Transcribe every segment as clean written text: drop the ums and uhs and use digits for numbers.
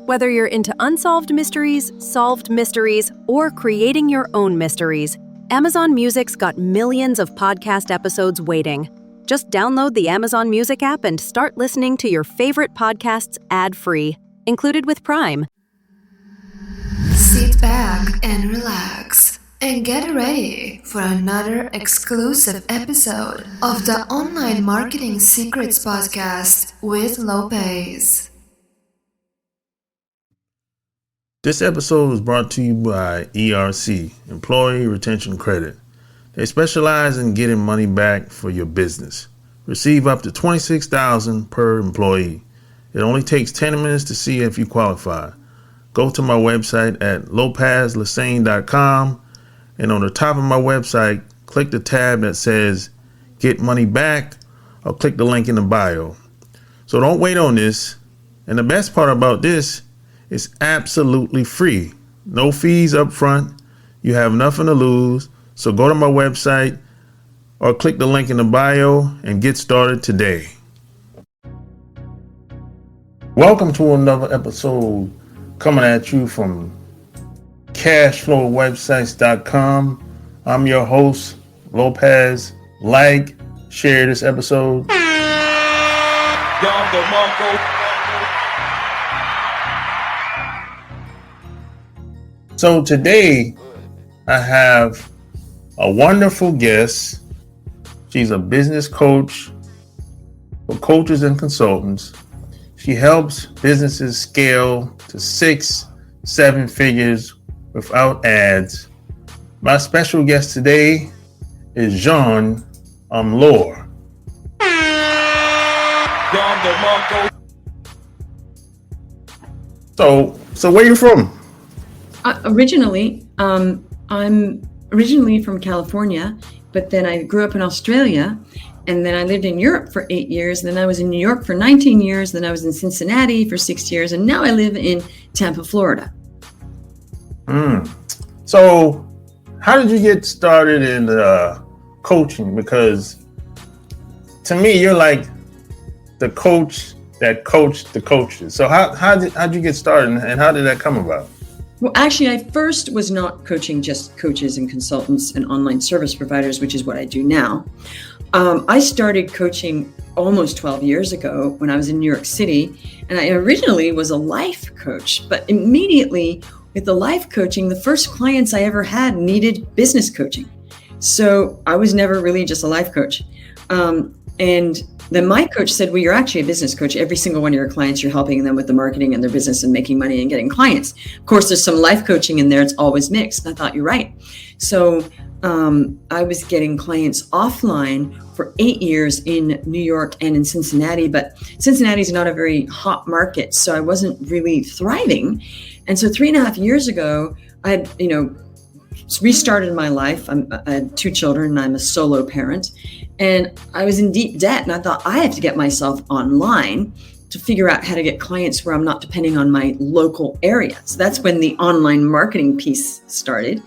Whether you're into unsolved mysteries, solved mysteries, or creating your own mysteries, Amazon Music's got millions of podcast episodes waiting. Just download the Amazon Music app and start listening to your favorite podcasts ad-free, included with Prime. Sit back and relax and get ready for another exclusive episode of the Online Marketing Secrets Podcast with Lopez. This episode is brought to you by ERC, Employee Retention Credit. They specialize in getting money back for your business. Receive up to $26,000 per employee. It only takes 10 minutes to see if you qualify. Go to my website at lopezlassane.com, and on the top of my website, click the tab that says Get Money Back, or click the link in the bio. So don't wait on this. And the best part about this, it's absolutely free. No fees up front. You have nothing to lose. So go to my website or click the link in the bio and get started today. Welcome to another episode coming at you from cashflowwebsites.com. I'm your host, Lopez. Like, share this episode. So today I have a wonderful guest. She's a business coach for coaches and consultants. She helps businesses scale to 6-7 figures without ads. My special guest today is Jean Amour. So where you from? I'm originally from California, but then I grew up in Australia, and then I lived in Europe for 8 years. Then I was in New York for 19 years. Then I was in Cincinnati for 6 years, and now I live in Tampa, Florida. So how did you get started in coaching? Because to me, you're like the coach that coached the coaches. So how'd you get started, and how did that come about? Well, actually, I first was not coaching just coaches and consultants and online service providers, which is what I do now. I started coaching almost 12 years ago when I was in New York City, and I originally was a life coach, but immediately with the life coaching, the first clients I ever had needed business coaching. So I was never really just a life coach. And then my coach said, well, you're actually a business coach. Every single one of your clients, you're helping them with the marketing and their business and making money and getting clients. Of course, there's some life coaching in there. It's always mixed. And I thought, you're right. So I was getting clients offline for 8 years in New York and in Cincinnati, but Cincinnati is not a very hot market. So I wasn't really thriving. And so 3.5 years ago, I had, restarted my life. I had 2 children and I'm a solo parent. And I was in deep debt, and I thought I have to get myself online to figure out how to get clients where I'm not depending on my local area. So that's when the online marketing piece started.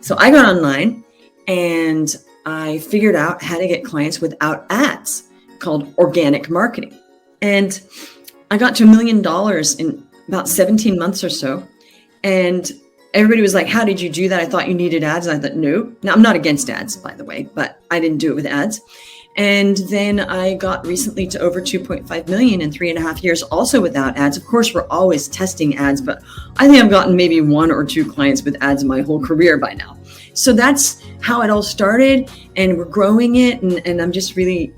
So I got online and I figured out how to get clients without ads, called organic marketing. And I got to $1 million in about 17 months or so. And everybody was like, how did you do that? I thought you needed ads. And I thought, no. Now, I'm not against ads, by the way, but I didn't do it with ads. And then I got recently to over 2.5 million in 3.5 years, also without ads. Of course, we're always testing ads, but I think I've gotten maybe 1 or 2 clients with ads my whole career by now. So that's how it all started, and we're growing it. And I'm just really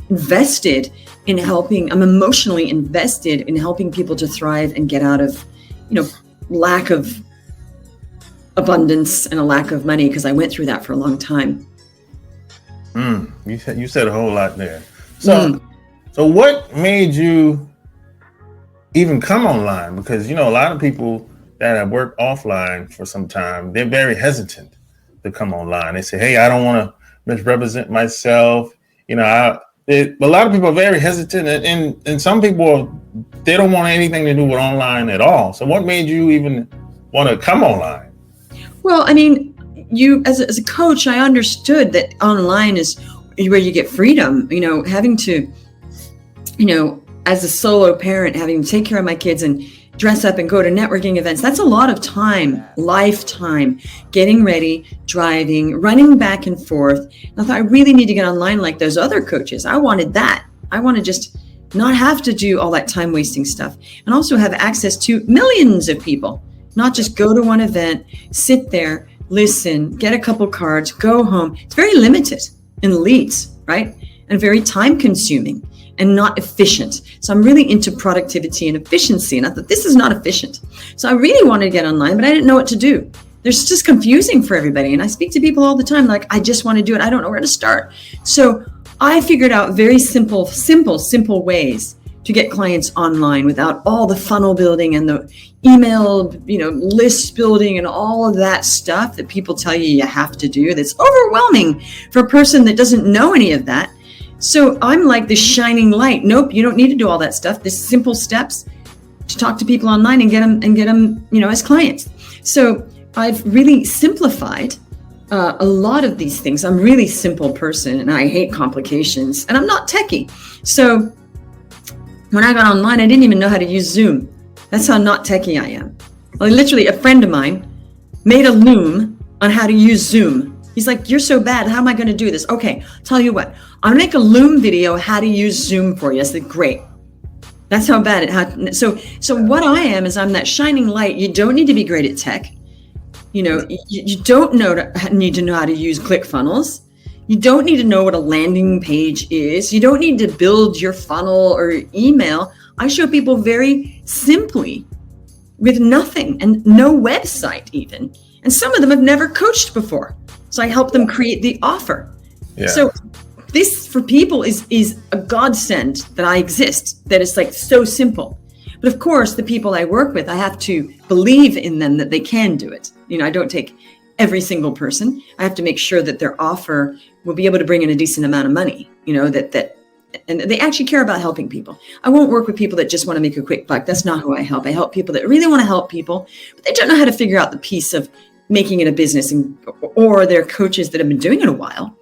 invested in helping. I'm emotionally invested in helping people to thrive and get out of, lack of abundance and a lack of money, because I went through that for a long time. You said a whole lot there. So what made you even come online? Because, a lot of people that have worked offline for some time, they're very hesitant to come online. They say, hey, I don't want to misrepresent myself. A lot of people are very hesitant, and some people, they don't want anything to do with online at all. So what made you even want to come online? Well, I mean, as a coach, I understood that online is where you get freedom, having to, as a solo parent, having to take care of my kids and dress up and go to networking events. That's a lot of time, lifetime, getting ready, driving, running back and forth. And I thought I really need to get online like those other coaches. I wanted that. I want to just not have to do all that time wasting stuff, and also have access to millions of people, not just go to one event, sit there, listen, get a couple cards, go home. It's very limited in leads, right? And very time consuming and not efficient. So I'm really into productivity and efficiency. And I thought, this is not efficient. So I really wanted to get online, but I didn't know what to do. There's just confusing for everybody. And I speak to people all the time, like, I just want to do it. I don't know where to start. So I figured out very simple ways to get clients online without all the funnel building and the email, list building and all of that stuff that people tell you have to do. That's overwhelming for a person that doesn't know any of that. So I'm like the shining light. Nope, you don't need to do all that stuff. There's simple steps to talk to people online and get them, as clients. So I've really simplified a lot of these things. I'm a really simple person and I hate complications, and I'm not techie. So when I got online, I didn't even know how to use Zoom. That's how not techie I am. Like, literally, a friend of mine made a Loom on how to use Zoom. He's like, you're so bad. How am I going to do this? Okay, tell you what, I'll make a Loom video how to use Zoom for you. I said, great. That's how bad it had. So what I am is I'm that shining light. You don't need to be great at tech. You don't need to know how to use ClickFunnels. You don't need to know what a landing page is. You don't need to build your funnel or email. I show people very simply with nothing and no website even. And some of them have never coached before. So I help them create the offer. Yeah. So this for people is a godsend that I exist, that is like so simple. But of course, the people I work with, I have to believe in them that they can do it. I don't take every single person. I have to make sure that their offer will be able to bring in a decent amount of money, and they actually care about helping people. I won't work with people that just want to make a quick buck. That's not who I help. I help people that really want to help people, but they don't know how to figure out the piece of making it a business, or they're coaches that have been doing it a while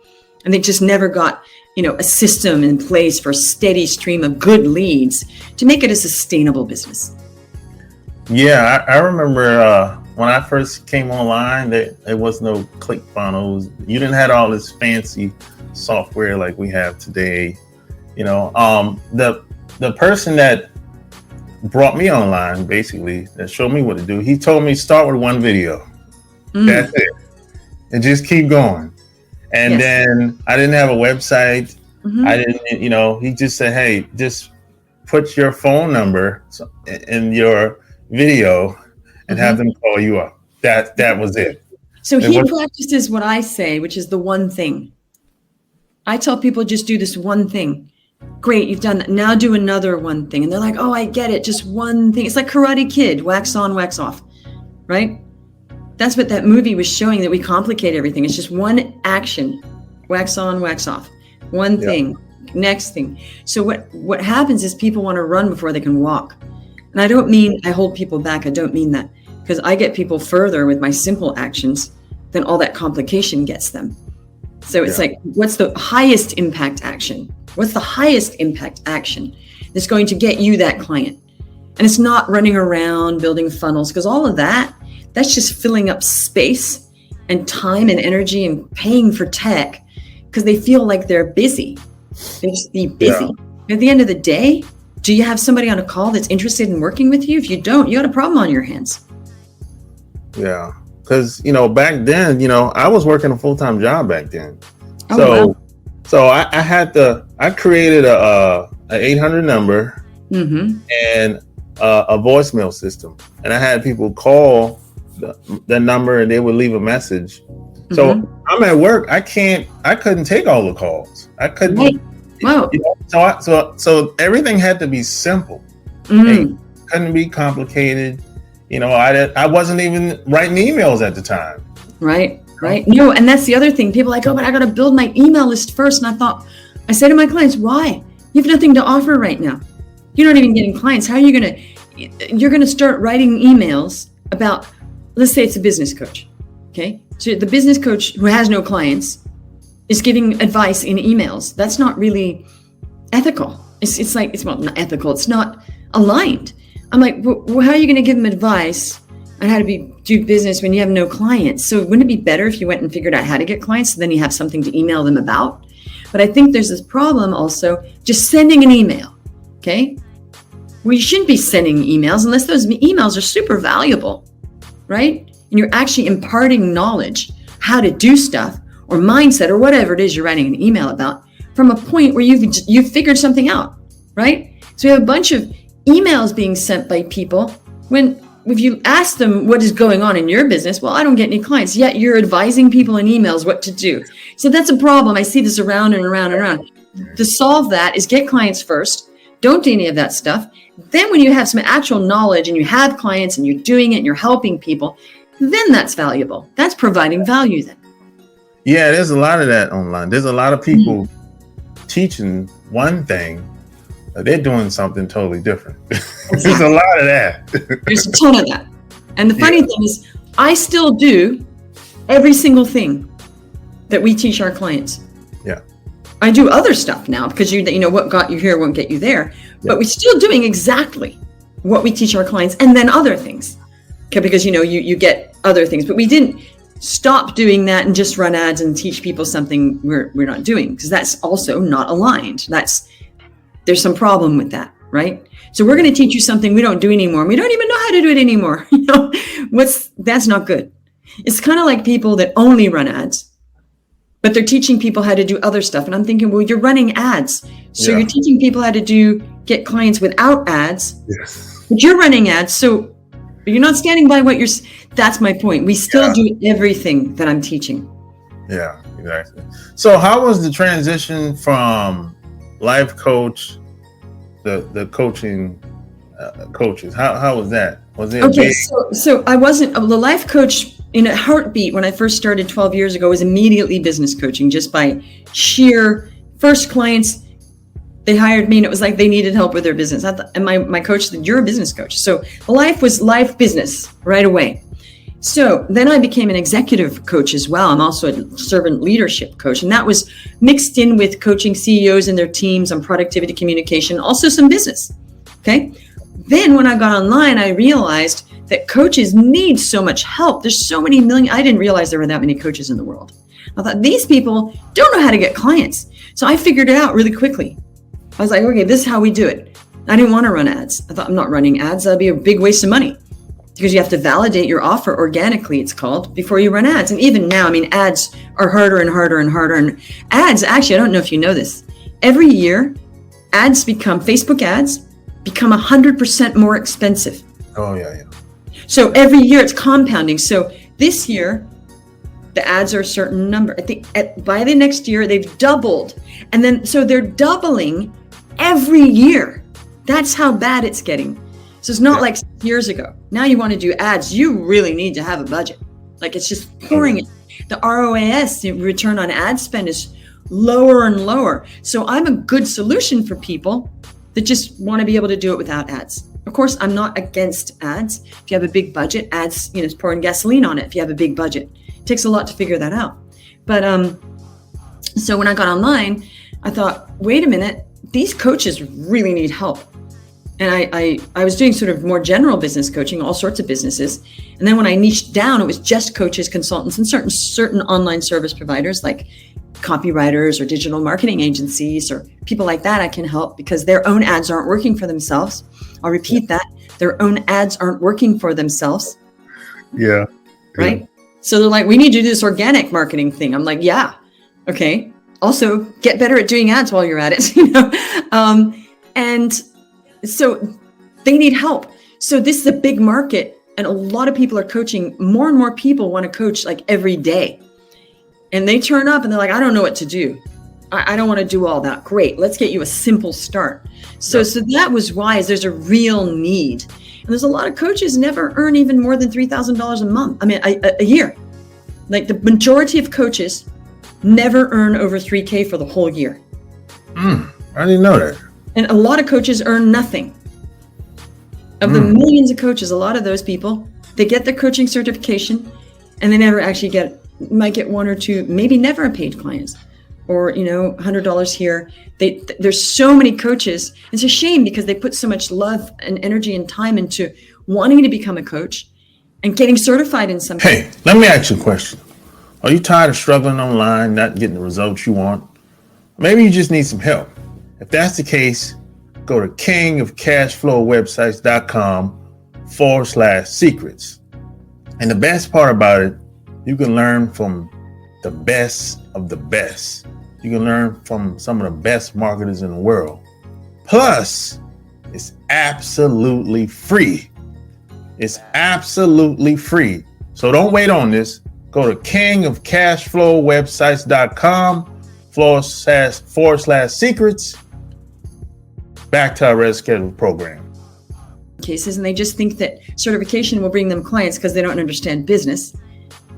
and they just never got, a system in place for a steady stream of good leads to make it a sustainable business. Yeah, I remember when I first came online, there was no ClickFunnels. You didn't have all this fancy software like we have today. The person that brought me online, basically, that showed me what to do, he told me start with one video. That's it. And just keep going. And then I didn't have a website. I didn't, he just said, hey, just put your phone number in your video and have them call you up. That was it. So he practices what I say, which is the one thing. I tell people, just do this one thing. Great, you've done that. Now do another one thing. And they're like, oh, I get it. Just one thing. It's like Karate Kid, wax on, wax off, right? That's what that movie was showing, that we complicate everything. It's just one action, wax on, wax off, one thing, next thing. So what happens is people want to run before they can walk. And I don't mean I hold people back. I don't mean that, because I get people further with my simple actions than all that complication gets them. So it's like, what's the highest impact action? What's the highest impact action that's going to get you that client? And it's not running around building funnels, because all of that's just filling up space and time and energy and paying for tech because they feel like they're busy. They just be busy. At the end of the day, do you have somebody on a call that's interested in working with you? If you don't, you got a problem on your hands. Yeah. Because, back then, I was working a full-time job back then. So I created a 800 number and a voicemail system. And I had people call the number and they would leave a message. So I'm at work. I couldn't take all the calls. I couldn't. Right. Wow. So everything had to be simple. It couldn't be complicated. I wasn't even writing emails at the time. Right. No, and that's the other thing. People are like, oh, but I got to build my email list first. And I say to my clients, why? You have nothing to offer right now. You're not even getting clients. How are you you're going to start writing emails about, let's say it's a business coach. Okay. So the business coach who has no clients is giving advice in emails. That's not really ethical. It's not ethical. It's not aligned. I'm like, well, how are you going to give them advice on how to do business when you have no clients? So wouldn't it be better if you went and figured out how to get clients, so then you have something to email them about? But I think there's this problem also, just sending an email, okay? Well, you shouldn't be sending emails unless those emails are super valuable, right? And you're actually imparting knowledge, how to do stuff, or mindset, or whatever it is you're writing an email about, from a point where you've figured something out, right? So we have a bunch of emails being sent by people when, if you ask them what is going on in your business, well, I don't get any clients, yet you're advising people in emails what to do. So that's a problem. I see this around and around and around. To solve that is get clients first. Don't do any of that stuff. Then when you have some actual knowledge and you have clients and you're doing it and you're helping people, then that's valuable. That's providing value then. Yeah, there's a lot of that online. There's a lot of people teaching one thing, but they're doing something totally different. There's a lot of that. There's a ton of that. And the funny thing is, I still do every single thing that we teach our clients. Yeah. I do other stuff now because you know what got you here won't get you there. Yeah. But we're still doing exactly what we teach our clients, and then other things. Okay, because you get other things, but we didn't stop doing that and just run ads and teach people something we're not doing, because that's also not aligned. There's some problem with that, right? So we're going to teach you something we don't do anymore, and we don't even know how to do it anymore. That's not good. It's kind of like people that only run ads, but they're teaching people how to do other stuff. And I'm thinking, well, you're running ads, so you're teaching people how to get clients without ads. Yes. But you're running ads, so you're not standing by what that's my point. We still do everything that I'm teaching. Yeah, exactly. So how was the transition from life coach, the coaching coaches? How was that? Was it okay? So I wasn't the life coach in a heartbeat when I first started 12 years ago. Was immediately business coaching, just by sheer first clients. They hired me and it was like they needed help with their business. And my coach said, you're a business coach. So life was life business right away. So then I became an executive coach as well. I'm also a servant leadership coach. And that was mixed in with coaching CEOs and their teams on productivity, communication, also some business. Okay. Then when I got online, I realized that coaches need so much help. There's so many million. I didn't realize there were that many coaches in the world. I thought these people don't know how to get clients. So I figured it out really quickly. I was like, okay, this is how we do it. I didn't want to run ads. I thought, I'm not running ads. That'd be a big waste of money, because you have to validate your offer organically, it's called, before you run ads. And even now, ads are harder and harder and harder. And ads, actually, I don't know if you know this. Every year, Facebook ads become 100% more expensive. Oh, yeah. So every year it's compounding. So this year, the ads are a certain number. I think by the next year, they've doubled. And then, so they're doubling every year. That's how bad it's getting. So it's not like years ago. Now you want to do ads, you really need to have a budget. Like it's just pouring it. The ROAS, the return on ad spend, is lower and lower. So I'm a good solution for people that just want to be able to do it without ads. Of course, I'm not against ads. If you have a big budget, ads, it's pouring gasoline on it. If you have a big budget, it takes a lot to figure that out. But so when I got online, I thought, wait a minute, these coaches really need help. And I was doing sort of more general business coaching, all sorts of businesses. And then when I niched down, it was just coaches, consultants, and certain online service providers like copywriters or digital marketing agencies or people like that I can help, because their own ads aren't working for themselves. I'll repeat that. Their own ads aren't working for themselves. Yeah. Right? So they're like, we need to do this organic marketing thing. I'm like, yeah, okay. Also, get better at doing ads while you're at it. And so they need help. So this is a big market, and a lot of people are coaching. More and more people want to coach like every day. And they turn up and they're like, I don't know what to do. I don't want to do all that. Great. Let's get you a simple start. So that was why there's a real need. And there's a lot of coaches never earn even more than $3,000 a month. A year. Like the majority of coaches never earn over $3,000 for the whole year. I didn't know that. And a lot of coaches earn nothing. Of the millions of coaches, a lot of those people, they get the coaching certification and they never actually might get one or two, maybe never a paid clients. or, $100 here. There's so many coaches. It's a shame because they put so much love and energy and time into wanting to become a coach and getting certified in something. Hey, let me ask you a question. Are you tired of struggling online, not getting the results you want? Maybe you just need some help. If that's the case, go to kingofcashflowwebsites.com/secrets. And the best part about it, you can learn from the best of the best. You can learn from some of the best marketers in the world. Plus, it's absolutely free. It's absolutely free. So don't wait on this. Go to kingofcashflowwebsites.com/secrets. Back to our Red Schedule program. Cases, and they just think that certification will bring them clients because they don't understand business,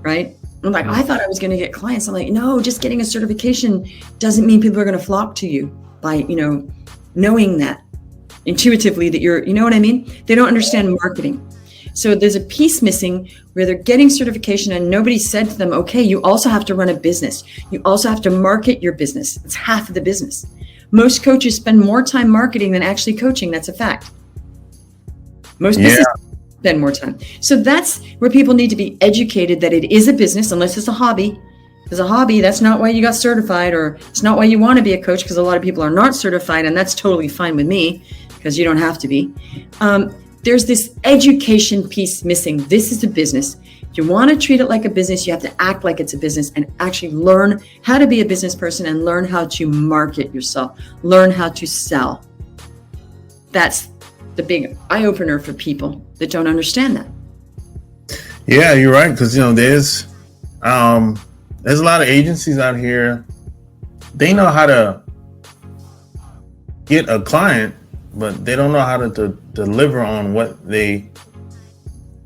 right? I'm like, I thought I was going to get clients. I'm like, no, just getting a certification doesn't mean people are going to flock to you by, knowing that intuitively that you're, you know what I mean? They don't understand marketing. So there's a piece missing where they're getting certification and nobody said to them, okay, you also have to run a business. You also have to market your business. It's half of the business. Most coaches spend more time marketing than actually coaching. That's a fact. Most businesses spend more time. So that's where people need to be educated that it is a business, unless it's a hobby. As a hobby, that's not why you got certified, or it's not why you want to be a coach, because a lot of people are not certified, and that's totally fine with me because you don't have to be. There's this education piece missing. This is a business. If you want to treat it like a business, you have to act like it's a business and actually learn how to be a business person and learn how to market yourself, learn how to sell. That's the big eye-opener for people that don't understand that. Yeah, you're right. Because, there's a lot of agencies out here. They know how to get a client, but they don't know how to deliver on what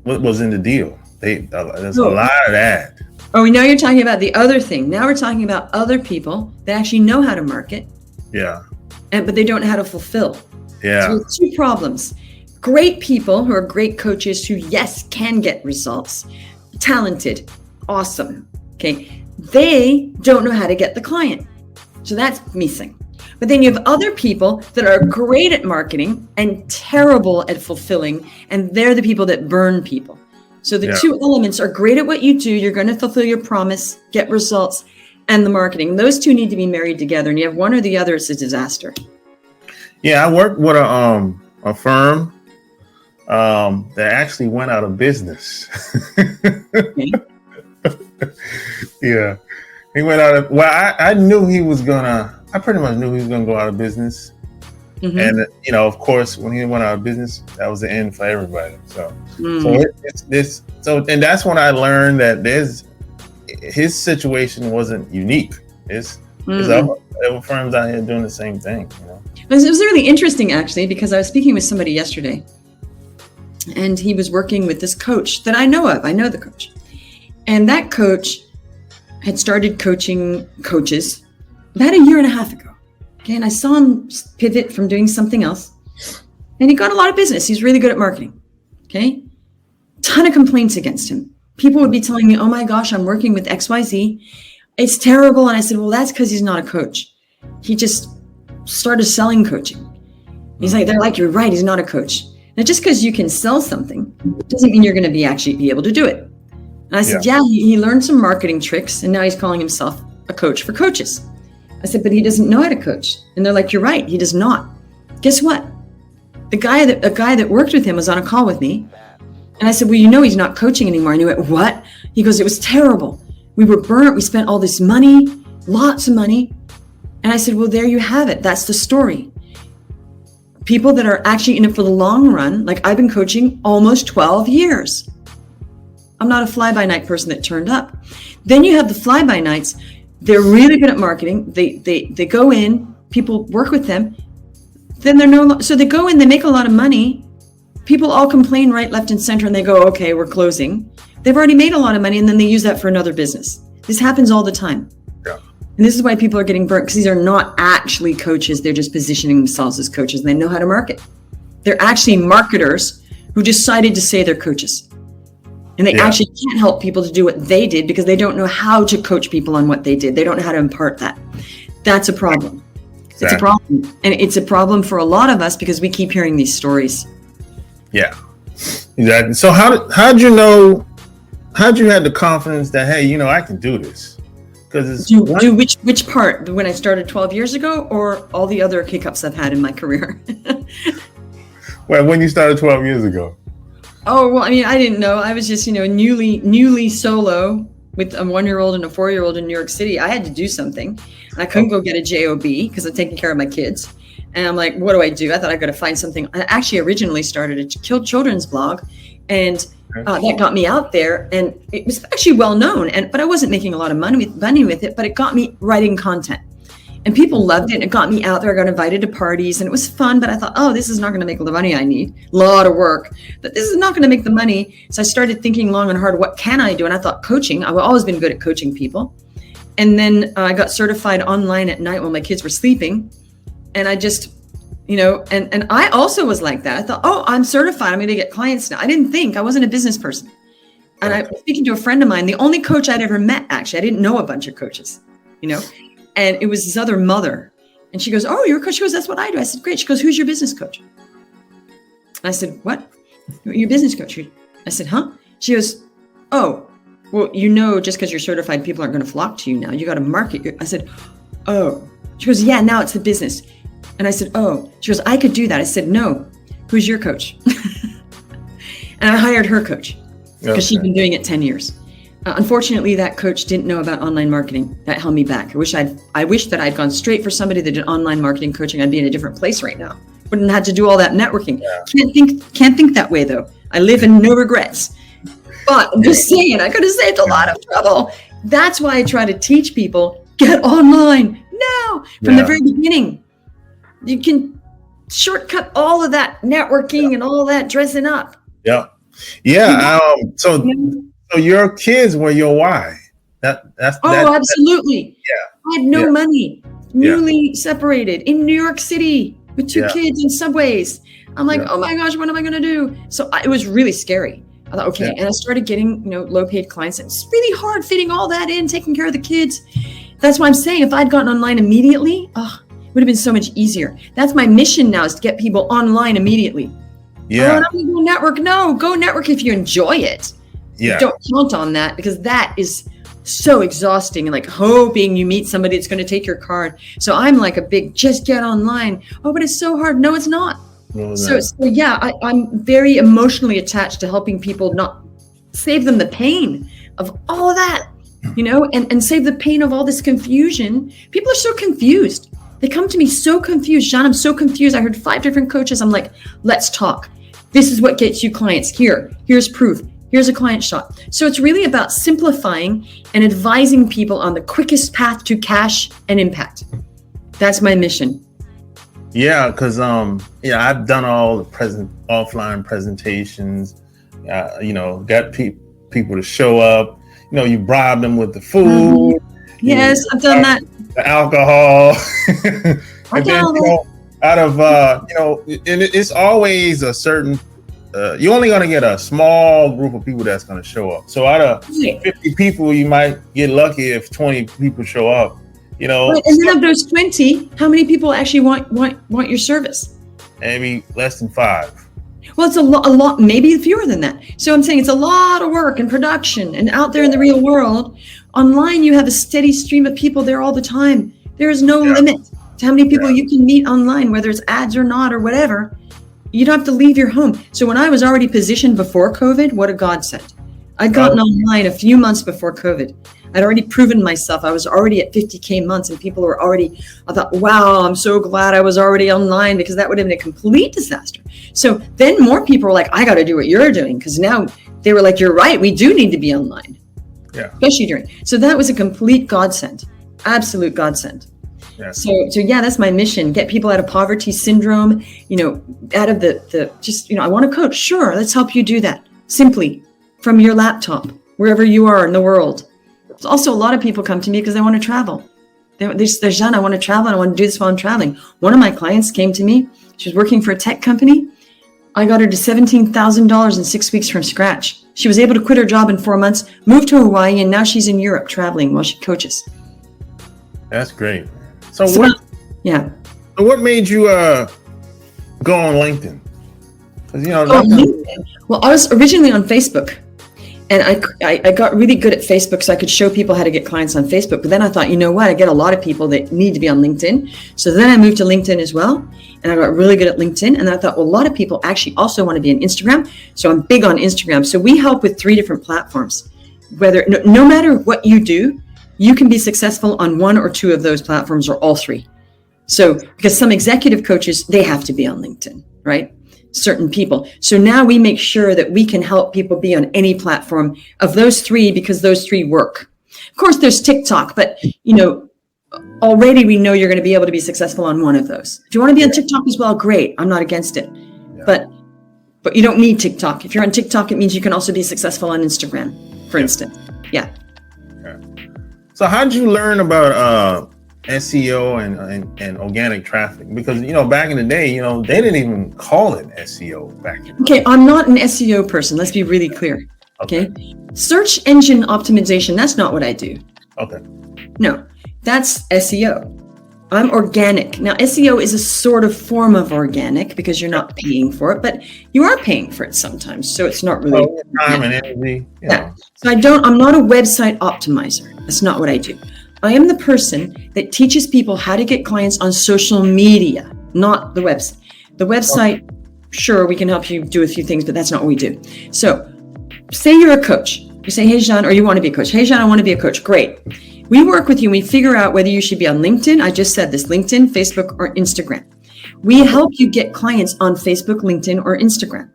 was in the deal. There's a lot of that. Oh, now you're talking about the other thing. Now we're talking about other people that actually know how to market. Yeah. But they don't know how to fulfill. Yeah. So there's two problems. Great people who are great coaches who, yes, can get results. Talented. Awesome. Okay. They don't know how to get the client. So that's missing. But then you have other people that are great at marketing and terrible at fulfilling, and they're the people that burn people. So the two elements are great at what you do. You're going to fulfill your promise, get results, and the marketing. Those two need to be married together. And you have one or the other, it's a disaster. Yeah, I worked with a firm that actually went out of business. Yeah, he went out of. Well, I knew he was gonna. I pretty much knew he was gonna go out of business. Mm-hmm. And of course, when he went out of business, that was the end for everybody. So and that's when I learned that his situation wasn't unique. There's other firms out here doing the same thing. It was really interesting, actually, because I was speaking with somebody yesterday, and he was working with this coach that I know of. I know the coach, and that coach had started coaching coaches about a year and a half ago. Okay, and I saw him pivot from doing something else, and he got a lot of business. He's really good at marketing. Okay, ton of complaints against him. People would be telling me, "Oh my gosh, I'm working with XYZ. It's terrible." And I said, "Well, that's because he's not a coach. He just started selling coaching." He's like, "They're like, you're right. He's not a coach. Now, just because you can sell something doesn't mean you're going to actually be able to do it." And I said, he learned some marketing tricks, and now he's calling himself a coach for coaches. I said, but he doesn't know how to coach. And they're like, you're right. He does not. Guess what? A guy that worked with him was on a call with me. And I said, well, he's not coaching anymore. And he went, what? He goes, it was terrible. We were burnt. We spent all this money, lots of money. And I said, well, there you have it. That's the story. People that are actually in it for the long run, like I've been coaching almost 12 years. I'm not a fly-by-night person that turned up. Then you have the fly-by-nights. They're really good at marketing. They go in, people work with them. Then so they go in, they make a lot of money. People all complain right, left, and center, and they go, okay, we're closing. They've already made a lot of money, and then they use that for another business. This happens all the time. Yeah. And this is why people are getting burnt, because these are not actually coaches. They're just positioning themselves as coaches, and they know how to market. They're actually marketers who decided to say they're coaches. And they actually can't help people to do what they did because they don't know how to coach people on what they did. They don't know how to impart that. That's a problem. Exactly. It's a problem. And it's a problem for a lot of us because we keep hearing these stories. Yeah, exactly. So how'd you have the confidence that, hey, I can do this? Because do which part? When I started 12 years ago, or all the other hiccups I've had in my career? Well, when you started 12 years ago. Oh, well, I mean, I didn't know. I was just, newly solo with a 1-year-old and a 4-year-old in New York City. I had to do something. I couldn't go get a job because I'm taking care of my kids. And I'm like, what do I do? I thought I got to find something. I actually originally started a children's blog, and that got me out there. And it was actually well known, but I wasn't making a lot of money with it, but it got me writing content. And people loved it. And it got me out there. I got invited to parties and it was fun, but I thought, oh, this is not going to make the money I need. A lot of work, but this is not going to make the money. So I started thinking long and hard, what can I do? And I thought coaching. I've always been good at coaching people. And then I got certified online at night when my kids were sleeping. And I just, and I also was like that. I thought, oh, I'm certified. I'm going to get clients now. I wasn't a business person. And I was speaking to a friend of mine, the only coach I'd ever met, actually. I didn't know a bunch of coaches, And it was this other mother. And she goes, oh, you're a coach? She goes, that's what I do. I said, great. She goes, who's your business coach? And I said, what? Your business coach? I said, huh? She goes, oh, well, just because you're certified, people aren't going to flock to you now. You got to market. I said, oh. She goes, yeah, now it's the business. And I said, oh. She goes, I could do that. I said, no. Who's your coach? And I hired her coach because she'd been doing it 10 years. Unfortunately, that coach didn't know about online marketing. That held me back. I wish that I'd gone straight for somebody that did online marketing coaching. I'd be in a different place right now. Wouldn't have had to do all that networking. Yeah. Can't think that way though. I live in no regrets. But I'm just saying, I could have saved a lot of trouble. That's why I try to teach people, get online now from the very beginning. You can shortcut all of that networking and all that dressing up. Yeah. Yeah. So your kids were your why. Absolutely. I had no money, newly separated in New York City with 2 kids in subways. I'm like, oh my gosh, what am I going to do? So it was really scary. I thought, okay. And I started getting, low paid clients. It's really hard fitting all that in, taking care of the kids. That's why I'm saying if I'd gotten online immediately, it would have been so much easier. That's my mission now, is to get people online immediately. Yeah. I'm going to go network. No, go network if you enjoy it. Yeah. Don't count on that, because that is so exhausting, and like hoping you meet somebody that's going to take your card. So I'm like a big, just get online. Oh, but it's so hard. No, it's not. No. So I'm very emotionally attached to helping people, not save them the pain of all of that, and save the pain of all this confusion. People are so confused. They come to me so confused. Jeanne, I'm so confused. I heard 5 different coaches. I'm like, let's talk. This is what gets you clients. Here's proof. Here's a client shot. So it's really about simplifying and advising people on the quickest path to cash and impact. That's my mission. Yeah, because I've done all the offline presentations. Got people to show up. You bribe them with the food. Yes, I've done that. The alcohol. And then, out of and it's always a certain. You're only going to get a small group of people that's going to show up. So out of 50 people, you might get lucky if 20 people show up. Right, and then of those 20, how many people actually want your service? Maybe less than 5. Well, it's a lot, maybe fewer than that. So I'm saying it's a lot of work and production, and out there in the real world. Online, you have a steady stream of people there all the time. There is no limit to how many people you can meet online, whether it's ads or not or whatever. You don't have to leave your home. So when I was already positioned before COVID, what a godsend. I'd gotten online a few months before COVID. I'd already proven myself. I was already at 50K months, and people were already, I thought, wow, I'm so glad I was already online, because that would have been a complete disaster. So then more people were like, I got to do what you're doing, because now they were like, you're right, we do need to be online. Yeah. Especially during. So that was a complete godsend, absolute godsend. Yeah. So that's my mission. Get people out of poverty syndrome, out of the I want to coach. Sure, let's help you do that simply from your laptop, wherever you are in the world. Also, a lot of people come to me because they want to travel. They're Jeanne, I want to travel, and I want to do this while I'm traveling. One of my clients came to me. She was working for a tech company. I got her to $17,000 in 6 weeks from scratch. She was able to quit her job in 4 months, move to Hawaii, and now she's in Europe traveling while she coaches. That's great. So what made you go on LinkedIn? Because LinkedIn. Well, I was originally on Facebook, and I got really good at Facebook, so I could show people how to get clients on Facebook. But then I thought, you know what? I get a lot of people that need to be on LinkedIn. So then I moved to LinkedIn as well, and I got really good at LinkedIn. And I thought, well, a lot of people actually also want to be on Instagram. So I'm big on Instagram. So we help with 3 different platforms. Whether no matter what you do, you can be successful on 1 or 2 of those platforms, or all 3. So because some executive coaches, they have to be on LinkedIn, right? Certain people. So now we make sure that we can help people be on any platform of those 3, because those 3 work. Of course, there's TikTok, but already we know you're going to be able to be successful on 1 of those. If you want to be on TikTok as well, great. I'm not against it. Yeah. But you don't need TikTok. If you're on TikTok, it means you can also be successful on Instagram, for instance. Yeah. So how did you learn about SEO and organic traffic? Because back in the day, they didn't even call it SEO back then. Okay, I'm not an SEO person. Let's be really clear. Okay. Search engine optimization, that's not what I do. Okay. No, that's SEO. I'm organic. Now, SEO is a sort of form of organic because you're not paying for it, but you are paying for it sometimes. So it's not really time and energy. Yeah. So I'm not a website optimizer. That's not what I do. I am the person that teaches people how to get clients on social media, not the website. The website, sure, we can help you do a few things, but that's not what we do. So say you're a coach. You say, hey, Jean, or you want to be a coach. Hey, Jean, I want to be a coach. Great. We work with you and we figure out whether you should be on LinkedIn. I just said this, LinkedIn, Facebook, or Instagram. We help you get clients on Facebook, LinkedIn, or Instagram,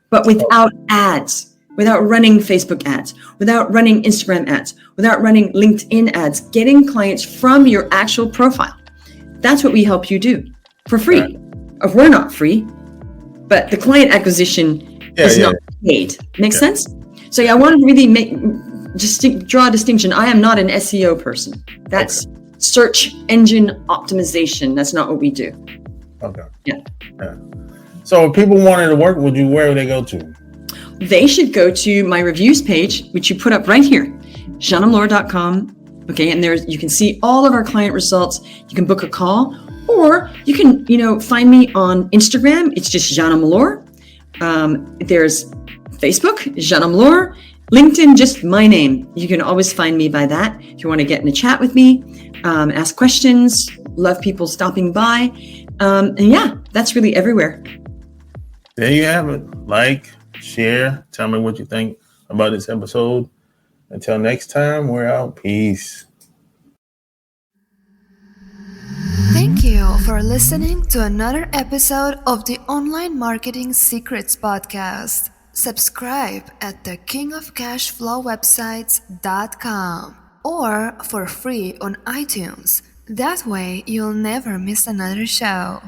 but without ads, without running Facebook ads, without running Instagram ads, without running LinkedIn ads, getting clients from your actual profile. That's what we help you do for free. If we're not free, but the client acquisition is not paid. Makes sense? So I want to really draw a distinction. I am not an SEO person. That's search engine optimization. That's not what we do. Okay. Yeah. So if people wanted to work with you, where would they go to? They should go to my reviews page, which you put up right here, jeanamlor.com. Okay, and you can see all of our client results. You can book a call, or you can, find me on Instagram. It's just Jeanne Malor. There's Facebook, Jeanne Malor. LinkedIn, just my name. You can always find me by that. If you want to get in a chat with me, ask questions, love people stopping by. And that's really everywhere. There you have it. Like, share, tell me what you think about this episode. Until next time, we're out. Peace. Thank you for listening to another episode of the Online Marketing Secrets Podcast. Subscribe at the kingofcashflowwebsites.com or for free on iTunes. That way you'll never miss another show.